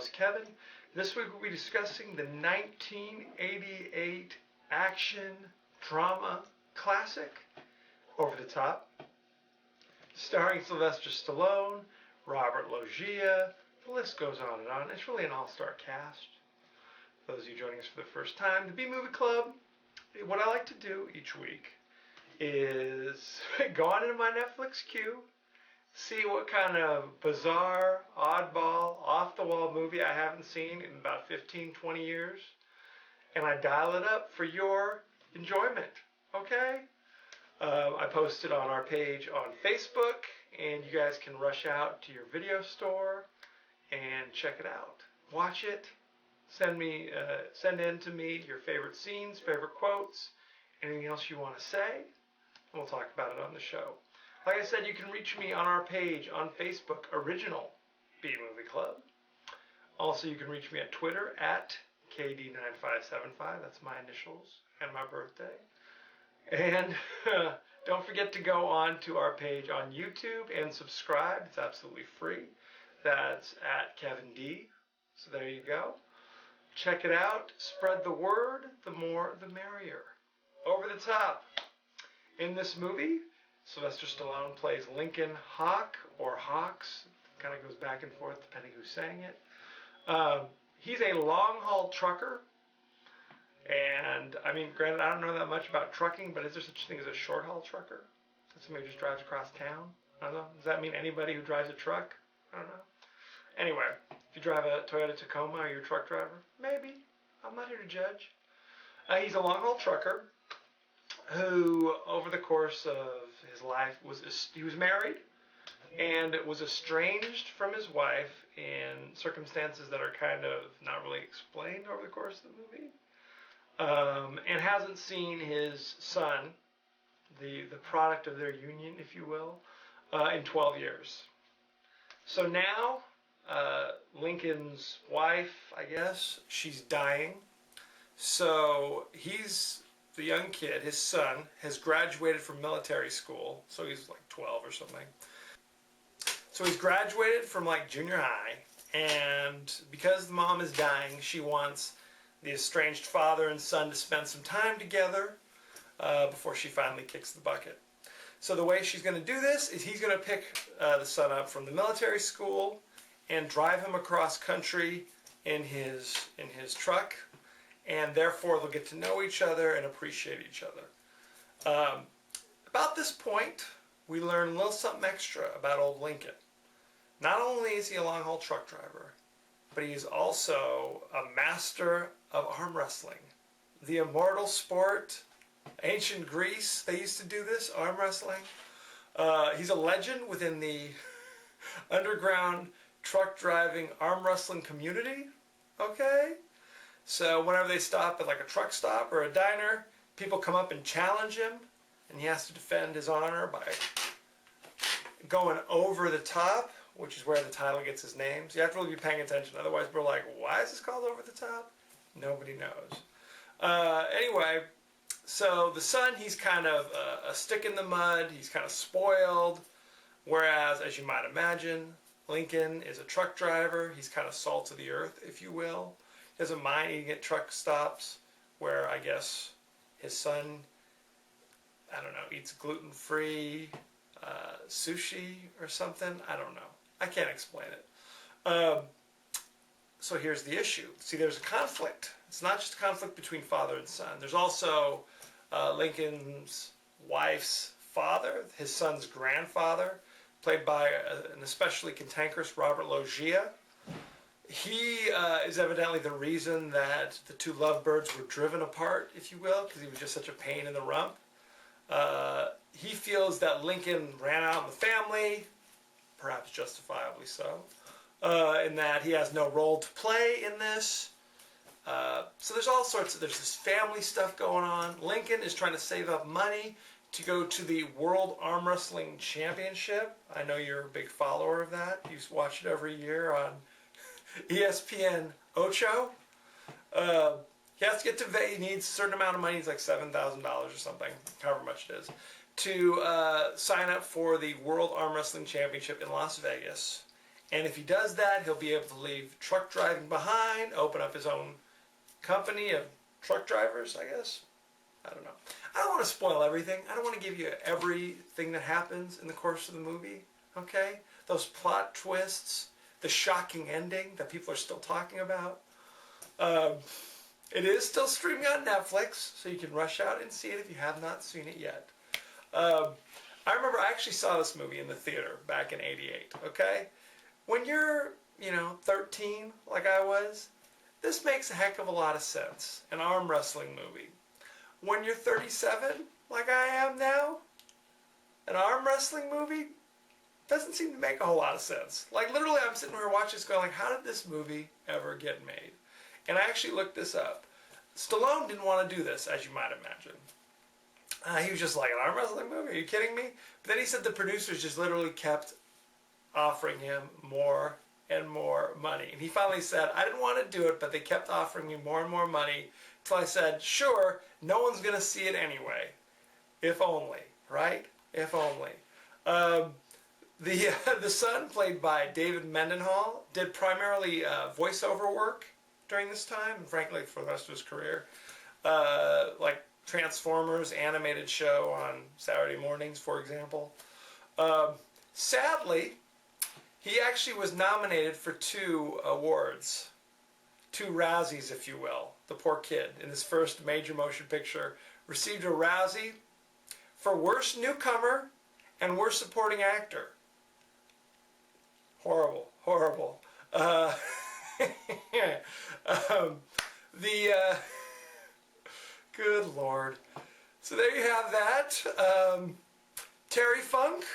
host, Kevin. This week we'll be discussing the 1988 action drama classic, Over the Top, starring Sylvester Stallone, Robert Loggia. The list goes on and on. It's really an all-star cast. For those of you joining us for the first time, the B-Movie Club, what I like to do each week is go on into my Netflix queue, see what kind of bizarre, oddball, off-the-wall movie I haven't seen in about 15, 20 years, and I dial it up for your enjoyment, okay? I post it on our page on Facebook, and you guys can rush out to your video store and check it out. Watch it. Send in to me your favorite scenes, favorite quotes, anything else you want to say, and we'll talk about it on the show. Like I said, you can reach me on our page on Facebook, Original B-Movie Club. Also, you can reach me at Twitter at KD9575. That's my initials and my birthday. And don't forget to go on to our page on YouTube and subscribe. It's absolutely free. That's at Kevin D. So there you go. Check it out. Spread the word. The more, the merrier. Over the Top. In this movie, Sylvester Stallone plays Lincoln Hawk, or Hawks. It kind of goes back and forth depending who's saying it. He's a long-haul trucker. And, I mean, granted, I don't know that much about trucking, but is there such a thing as a short-haul trucker? That's somebody who just drives across town? I don't know. Does that mean anybody who drives a truck? I don't know. Anyway, if you drive a Toyota Tacoma, are you a truck driver? Maybe. I'm not here to judge. He's a long-haul trucker who, over the course of his life, he was married and was estranged from his wife in circumstances that are kind of not really explained over the course of the movie, and hasn't seen his son, the product of their union, if you will, in 12 years. So now, Lincoln's wife, I guess, she's dying. So the young kid, his son, has graduated from military school, so he's like 12 or something. So he's graduated from like junior high, and because the mom is dying, she wants the estranged father and son to spend some time together before she finally kicks the bucket. So the way she's going to do this is he's going to pick the son up from the military school and drive him across country in his truck, and therefore they'll get to know each other and appreciate each other. About this point, we learn a little something extra about old Lincoln. Not only is he a long-haul truck driver, but he is also a master of arm wrestling. The immortal sport, ancient Greece, they used to do this, arm wrestling. He's a legend within the underground truck driving arm wrestling community, okay? So whenever they stop at like a truck stop or a diner, people come up and challenge him, and he has to defend his honor by going over the top, which is where the title gets his name. So you have to really be paying attention. Otherwise, we're like, why is this called Over the Top? Nobody knows. Anyway, so the son, he's kind of a stick in the mud. He's kind of spoiled. Whereas, as you might imagine, Lincoln is a truck driver. He's kind of salt of the earth, if you will. He doesn't mind eating at truck stops where, I guess, his son, I don't know, eats gluten-free sushi or something. I don't know. I can't explain it. So here's the issue. See, there's a conflict. It's not just a conflict between father and son. There's also Lincoln's wife's father, his son's grandfather, played by an especially cantankerous Robert Loggia. He is evidently the reason that the two lovebirds were driven apart, if you will, because he was just such a pain in the rump. He feels that Lincoln ran out in the family, perhaps justifiably so, in that he has no role to play in this. So there's there's this family stuff going on. Lincoln is trying to save up money to go to the World Arm Wrestling Championship. I know you're a big follower of that. You watch it every year on ESPN Ocho. He has to get to Vegas. He needs a certain amount of money. It's like $7,000 or something, however much it is, to sign up for the World Arm Wrestling Championship in Las Vegas. And if he does that, he'll be able to leave truck driving behind, open up his own company of truck drivers, I guess. I don't know. I don't want to spoil everything. I don't want to give you everything that happens in the course of the movie, okay? Those plot twists, the shocking ending that people are still talking about. It is still streaming on Netflix, so you can rush out and see it if you have not seen it yet. I remember I actually saw this movie in the theater back in '88, okay? When you're, 13, like I was, this makes a heck of a lot of sense. An arm wrestling movie. When you're 37, like I am now, an arm wrestling movie doesn't seem to make a whole lot of sense. Like, literally, I'm sitting here watching this going, like, how did this movie ever get made? And I actually looked this up. Stallone didn't want to do this, as you might imagine. He was just like, an arm wrestling movie? Are you kidding me? But then he said the producers just literally kept offering him more and more money. And he finally said, I didn't want to do it, but they kept offering me more and more money until I said, sure, no one's going to see it anyway. If only, right? If only. The son, played by David Mendenhall, did primarily voiceover work during this time, and frankly for the rest of his career. Like Transformers animated show on Saturday mornings, for example. Sadly, he actually was nominated for 2 awards. 2 Razzies, if you will. The poor kid, in his first major motion picture, received a Razzie for Worst Newcomer and Worst Supporting Actor. Horrible, horrible. Good Lord. So there you have that. Terry Funk,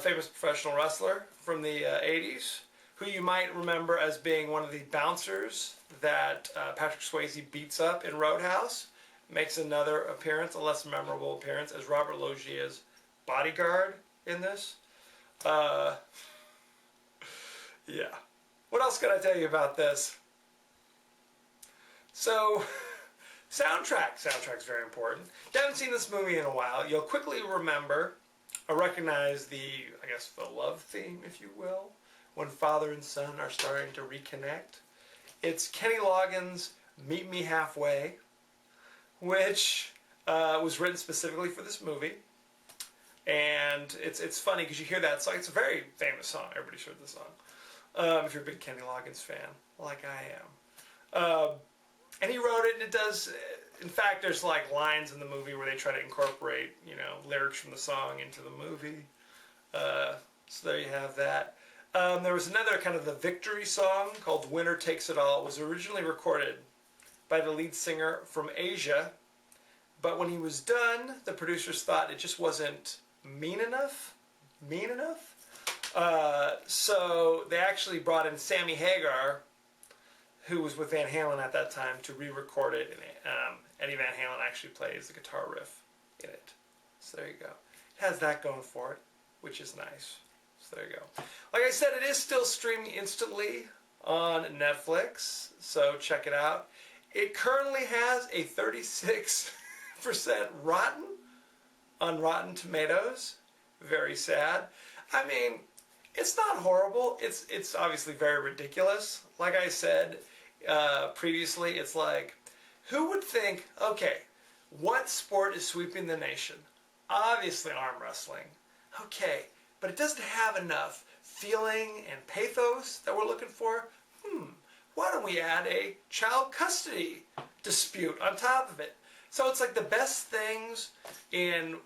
famous professional wrestler from the 80s, who you might remember as being one of the bouncers that Patrick Swayze beats up in Roadhouse, makes another appearance, a less memorable appearance, as Robert Loggia's bodyguard in this. Yeah. What else can I tell you about this? So, soundtrack. Soundtrack's very important. If you haven't seen this movie in a while, you'll quickly remember or recognize the love theme, if you will, when father and son are starting to reconnect. It's Kenny Loggins' Meet Me Halfway, which was written specifically for this movie. And it's funny because you hear that song. It's a very famous song. Everybody's heard the song. If you're a big Kenny Loggins fan, like I am. And he wrote it, and it does, in fact, there's like lines in the movie where they try to incorporate, lyrics from the song into the movie. So there you have that. There was another kind of the victory song called Winner Takes It All. It was originally recorded by the lead singer from Asia, but when he was done, the producers thought it just wasn't mean enough. So they actually brought in Sammy Hagar, who was with Van Halen at that time, to re-record it, and Eddie Van Halen actually plays the guitar riff in it. So there you go. It has that going for it, which is nice. So there you go. Like I said, it is still streaming instantly on Netflix, so check it out. It currently has a 36% rotten on Rotten Tomatoes. Very sad. I mean, it's not horrible. It's obviously very ridiculous. Like I said previously, it's like, who would think, okay, what sport is sweeping the nation? Obviously arm wrestling. Okay, but it doesn't have enough feeling and pathos that we're looking for. Why don't we add a child custody dispute on top of it? So it's like the best things in,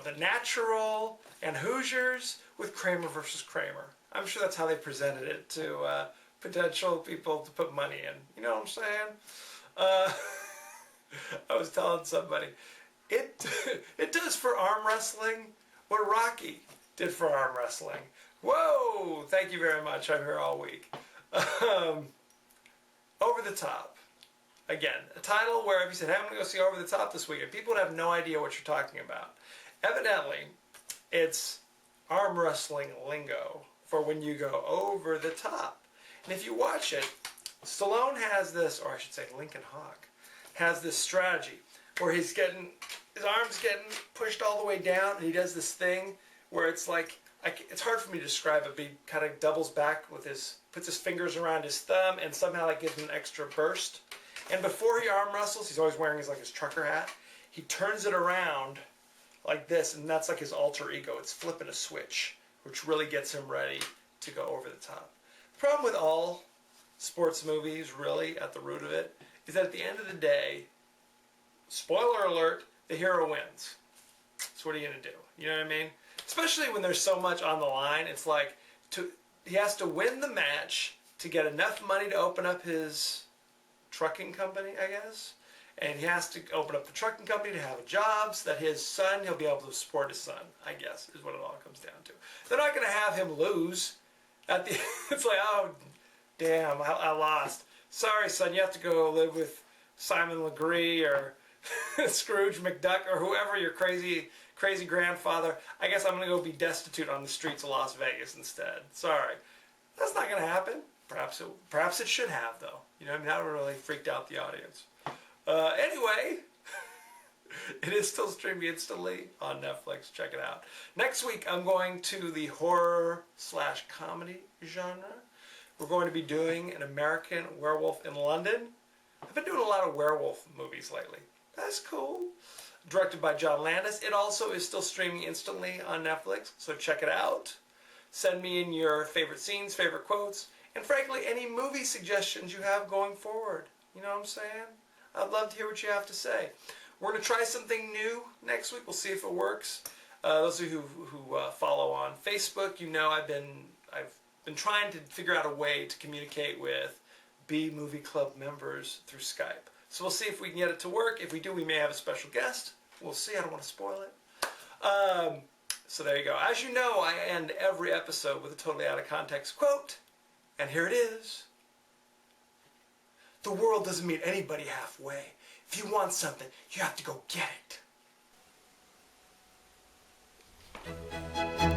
The Natural and Hoosiers with Kramer versus Kramer. I'm sure that's how they presented it to potential people to put money in. You know what I'm saying? I was telling somebody, it does for arm wrestling what Rocky did for arm wrestling. Whoa! Thank you very much. I'm here all week. Over the Top. Again, a title where if you said, hey, I'm going to go see Over the Top this weekend, people would have no idea what you're talking about. Evidently, it's arm wrestling lingo for when you go over the top. And if you watch it, Stallone has this, or I should say Lincoln Hawk, has this strategy where his arm's getting pushed all the way down, and he does this thing where it's like it's hard for me to describe it, but he kind of doubles back with puts his fingers around his thumb and somehow like gives him an extra burst. And before he arm wrestles, he's always wearing his trucker hat. He turns it around like this, and that's like his alter ego. It's flipping a switch, which really gets him ready to go over the top. The problem with all sports movies, really, at the root of it, is that at the end of the day, spoiler alert, the hero wins. So what are you going to do? You know what I mean? Especially when there's so much on the line. It's like he has to win the match to get enough money to open up his trucking company, I guess. And he has to open up the trucking company to have a job so that his son, he'll be able to support his son, I guess, is what it all comes down to. They're not going to have him lose. It's like, oh, damn, I lost. Sorry, son, you have to go live with Simon Legree or Scrooge McDuck or whoever your crazy grandfather. I guess I'm going to go be destitute on the streets of Las Vegas instead. Sorry. That's not going to happen. Perhaps it should have, though. You know, I mean, that really freaked out the audience. Anyway, it is still streaming instantly on Netflix. Check it out. Next week, I'm going to the horror/comedy genre. We're going to be doing An American Werewolf in London. I've been doing a lot of werewolf movies lately. That's cool. Directed by John Landis. It also is still streaming instantly on Netflix, so check it out. Send me in your favorite scenes, favorite quotes, and frankly, any movie suggestions you have going forward. You know what I'm saying? I'd love to hear what you have to say. We're going to try something new next week. We'll see if it works. Those of you who follow on Facebook, you know I've been trying to figure out a way to communicate with B Movie Club members through Skype. So we'll see if we can get it to work. If we do, we may have a special guest. We'll see. I don't want to spoil it. So there you go. As you know, I end every episode with a totally out of context quote. And here it is. The world doesn't meet anybody halfway. If you want something, you have to go get it.